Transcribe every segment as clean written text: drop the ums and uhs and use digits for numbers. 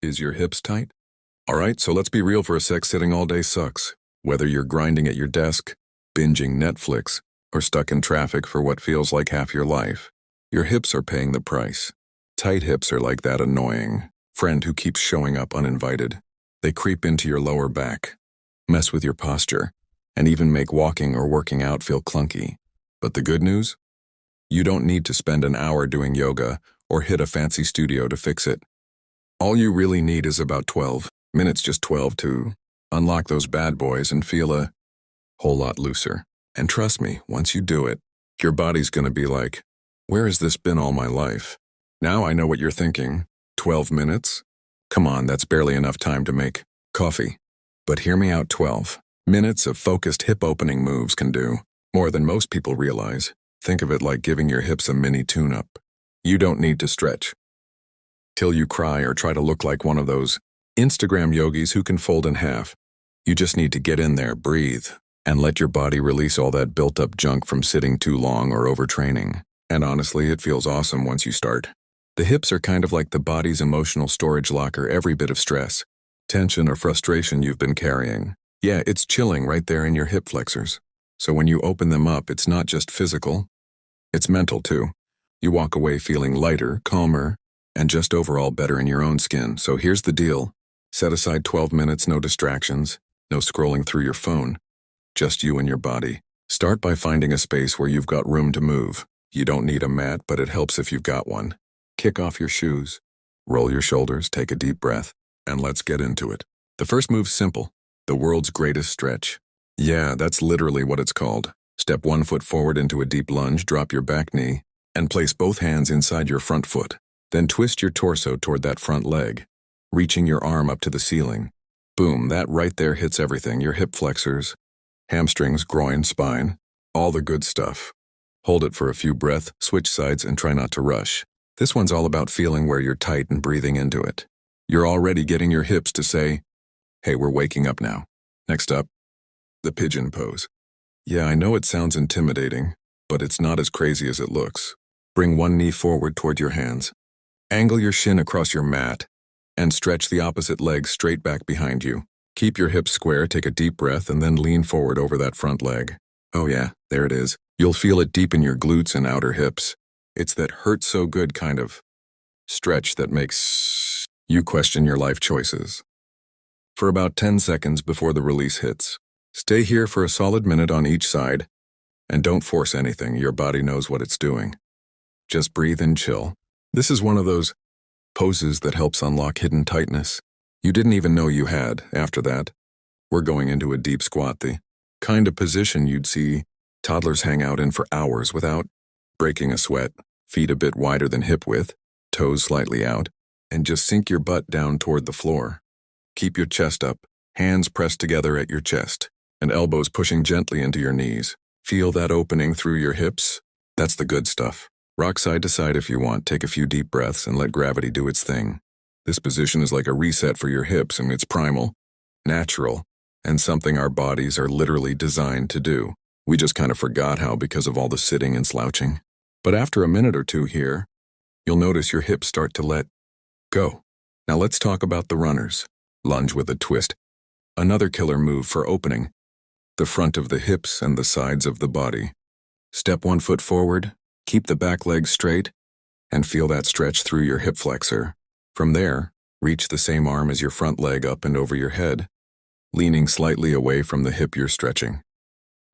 Is your hips tight? Alright, so let's be real for a sec. Sitting all day sucks. Whether you're grinding at your desk, binging Netflix, or stuck in traffic for what feels like half your life, your hips are paying the price. Tight hips are like that annoying friend who keeps showing up uninvited. They creep into your lower back, mess with your posture, and even make walking or working out feel clunky. But the good news? You don't need to spend an hour doing yoga or hit a fancy studio to fix it. All you really need is about 12 minutes, just 12 to unlock those bad boys and feel a whole lot looser. And trust me, once you do it, your body's gonna be like, where has this been all my life? Now I know what you're thinking. 12 minutes? Come on, that's barely enough time to make coffee. But hear me out, 12 minutes of focused hip opening moves can do more than most people realize. Think of it like giving your hips a mini tune-up. You don't need to stretch till you cry or try to look like one of those Instagram yogis who can fold in half. You just need to get in there, breathe, and let your body release all that built-up junk from sitting too long or overtraining. And honestly, it feels awesome once you start. The hips are kind of like the body's emotional storage locker. Every bit of stress, tension, or frustration you've been carrying, yeah, it's chilling right there in your hip flexors. So when you open them up, it's not just physical, it's mental too. You walk away feeling lighter, calmer, and just overall better in your own skin. So here's the deal. Set aside 12 minutes, no distractions, no scrolling through your phone. Just you and your body. Start by finding a space where you've got room to move. You don't need a mat, but it helps if you've got one. Kick off your shoes, roll your shoulders, take a deep breath, and let's get into it. The first move's simple. The world's greatest stretch. Yeah, that's literally what it's called. Step 1 foot forward into a deep lunge, drop your back knee, and place both hands inside your front foot. Then twist your torso toward that front leg, reaching your arm up to the ceiling. Boom, that right there hits everything. Your hip flexors, hamstrings, groin, spine, all the good stuff. Hold it for a few breaths, switch sides, and try not to rush. This one's all about feeling where you're tight and breathing into it. You're already getting your hips to say, hey, we're waking up now. Next up, the pigeon pose. Yeah, I know it sounds intimidating, but it's not as crazy as it looks. Bring one knee forward toward your hands. Angle your shin across your mat, and stretch the opposite leg straight back behind you. Keep your hips square, take a deep breath, and then lean forward over that front leg. Oh yeah, there it is. You'll feel it deep in your glutes and outer hips. It's that hurt so good kind of stretch that makes you question your life choices. For about 10 seconds before the release hits. Stay here for a solid minute on each side, and don't force anything. Your body knows what it's doing. Just breathe and chill. This is one of those poses that helps unlock hidden tightness you didn't even know you had. After that, we're going into a deep squat, the kind of position you'd see toddlers hang out in for hours without breaking a sweat. Feet a bit wider than hip width, toes slightly out, and just sink your butt down toward the floor. Keep your chest up, hands pressed together at your chest, and elbows pushing gently into your knees. Feel that opening through your hips? That's the good stuff. Rock side to side if you want. Take a few deep breaths and let gravity do its thing. This position is like a reset for your hips, and it's primal, natural, and something our bodies are literally designed to do. We just kind of forgot how because of all the sitting and slouching. But after a minute or two here, you'll notice your hips start to let go. Now let's talk about the runners. Lunge with a twist. Another killer move for opening the front of the hips and the sides of the body. Step 1 foot forward, keep the back leg straight, and feel that stretch through your hip flexor. From there, reach the same arm as your front leg up and over your head, leaning slightly away from the hip you're stretching.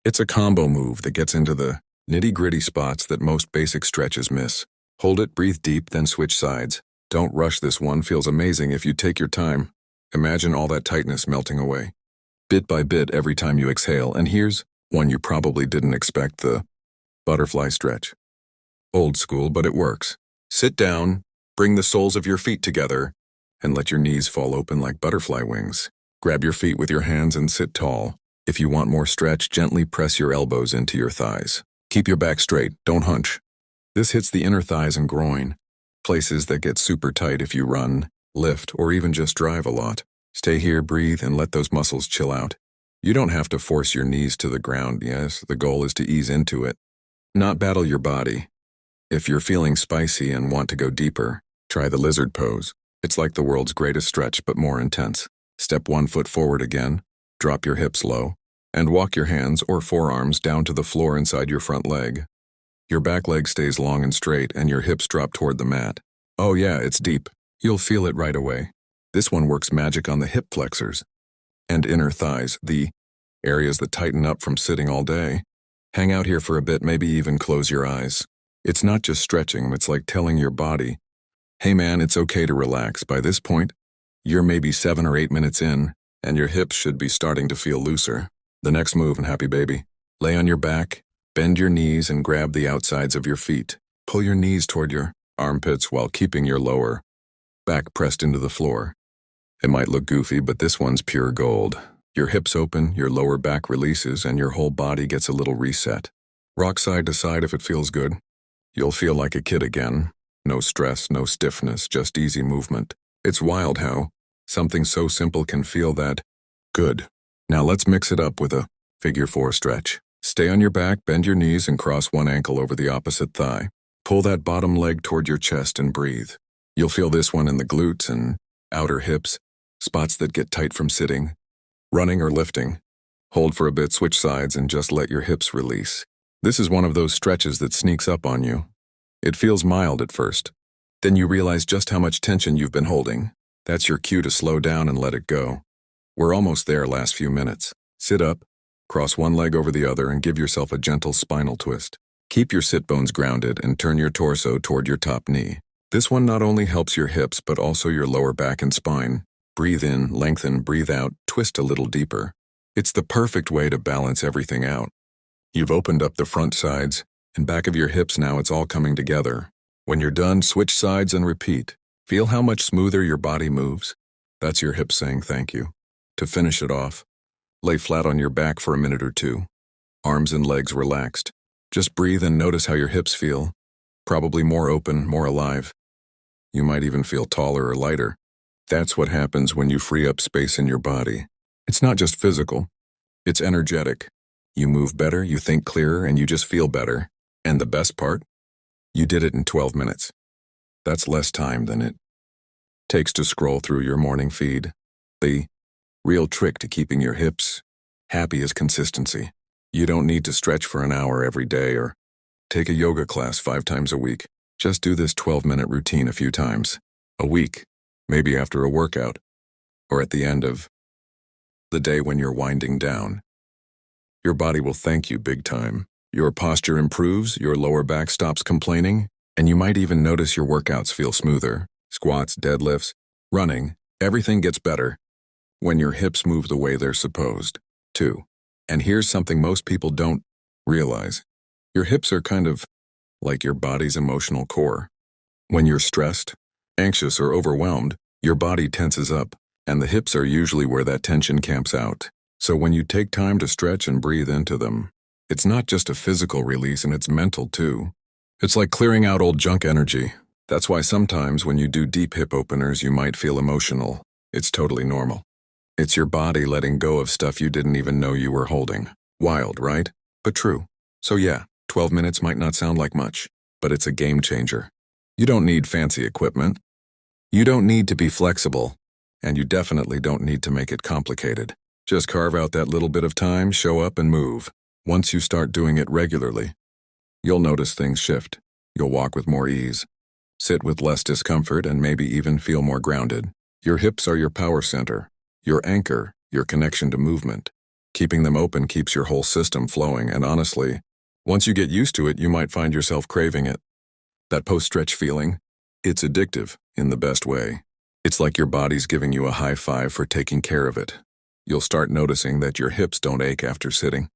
It's a combo move that gets into the nitty-gritty spots that most basic stretches miss. Hold it, breathe deep, then switch sides. Don't rush. This one feels amazing if you take your time. Imagine all that tightness melting away, bit by bit every time you exhale. And here's one you probably didn't expect, the butterfly stretch. Old school, but it works. Sit down, bring the soles of your feet together, and let your knees fall open like butterfly wings. Grab your feet with your hands and sit tall. If you want more stretch, gently press your elbows into your thighs. Keep your back straight, don't hunch. This hits the inner thighs and groin, places that get super tight if you run, lift, or even just drive a lot. Stay here, breathe, and let those muscles chill out. You don't have to force your knees to the ground. Yes, the goal is to ease into it, not battle your body. If you're feeling spicy and want to go deeper, try the lizard pose. It's like the world's greatest stretch, but more intense. Step 1 foot forward again, drop your hips low, and walk your hands or forearms down to the floor inside your front leg. Your back leg stays long and straight, and your hips drop toward the mat. Oh yeah, it's deep. You'll feel it right away. This one works magic on the hip flexors and inner thighs, the areas that tighten up from sitting all day. Hang out here for a bit, maybe even close your eyes. It's not just stretching, it's like telling your body, hey man, it's okay to relax. By this point, you're maybe 7 or 8 minutes in, and your hips should be starting to feel looser. The next move, and happy baby. Lay on your back, bend your knees and grab the outsides of your feet. Pull your knees toward your armpits while keeping your lower back pressed into the floor. It might look goofy, but this one's pure gold. Your hips open, your lower back releases, and your whole body gets a little reset. Rock side to side if it feels good. You'll feel like a kid again. No stress, no stiffness, just easy movement. It's wild how something so simple can feel that good. Now let's mix it up with a figure 4 stretch. Stay on your back, bend your knees, and cross one ankle over the opposite thigh. Pull that bottom leg toward your chest and breathe. You'll feel this one in the glutes and outer hips, spots that get tight from sitting, running, or lifting. Hold for a bit, switch sides, and just let your hips release. This is one of those stretches that sneaks up on you. It feels mild at first. Then you realize just how much tension you've been holding. That's your cue to slow down and let it go. We're almost there, last few minutes. Sit up, cross one leg over the other, and give yourself a gentle spinal twist. Keep your sit bones grounded and turn your torso toward your top knee. This one not only helps your hips, but also your lower back and spine. Breathe in, lengthen, breathe out, twist a little deeper. It's the perfect way to balance everything out. You've opened up the front sides and back of your hips, now it's all coming together. When you're done, switch sides and repeat. Feel how much smoother your body moves. That's your hips saying thank you. To finish it off, lay flat on your back for a minute or two. Arms and legs relaxed. Just breathe and notice how your hips feel. Probably more open, more alive. You might even feel taller or lighter. That's what happens when you free up space in your body. It's not just physical, it's energetic. You move better, you think clearer, and you just feel better. And the best part? You did it in 12 minutes. That's less time than it takes to scroll through your morning feed. The real trick to keeping your hips happy is consistency. You don't need to stretch for an hour every day or take a yoga class 5 times a week. Just do this 12-minute routine a few times a week, maybe after a workout, or at the end of the day when you're winding down. Your body will thank you big time. Your posture improves, your lower back stops complaining, and you might even notice your workouts feel smoother. Squats, deadlifts, running, everything gets better when your hips move the way they're supposed to. And here's something most people don't realize. Your hips are kind of like your body's emotional core. When you're stressed, anxious, or overwhelmed, your body tenses up, and the hips are usually where that tension camps out. So when you take time to stretch and breathe into them, it's not just a physical release, and it's mental too. It's like clearing out old junk energy. That's why sometimes when you do deep hip openers, you might feel emotional. It's totally normal. It's your body letting go of stuff you didn't even know you were holding. Wild, right? But true. So yeah, 12 minutes might not sound like much, but it's a game changer. You don't need fancy equipment. You don't need to be flexible, and you definitely don't need to make it complicated. Just carve out that little bit of time, show up, and move. Once you start doing it regularly, you'll notice things shift. You'll walk with more ease, sit with less discomfort, and maybe even feel more grounded. Your hips are your power center, your anchor, your connection to movement. Keeping them open keeps your whole system flowing, and honestly, once you get used to it, you might find yourself craving it. That post-stretch feeling, it's addictive in the best way. It's like your body's giving you a high five for taking care of it. You'll start noticing that your hips don't ache after sitting.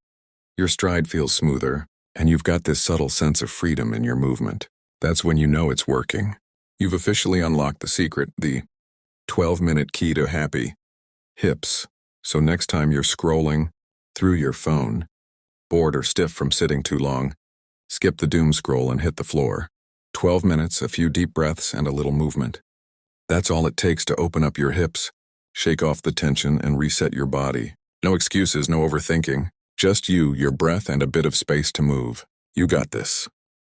Your stride feels smoother, and you've got this subtle sense of freedom in your movement. That's when you know it's working. You've officially unlocked the secret, the 12-minute key to happy hips. So next time you're scrolling through your phone, bored or stiff from sitting too long, skip the doom scroll and hit the floor. 12 minutes, a few deep breaths, and a little movement. That's all it takes to open up your hips, shake off the tension, and reset your body. No excuses, no overthinking. Just you, your breath, and a bit of space to move. You got this.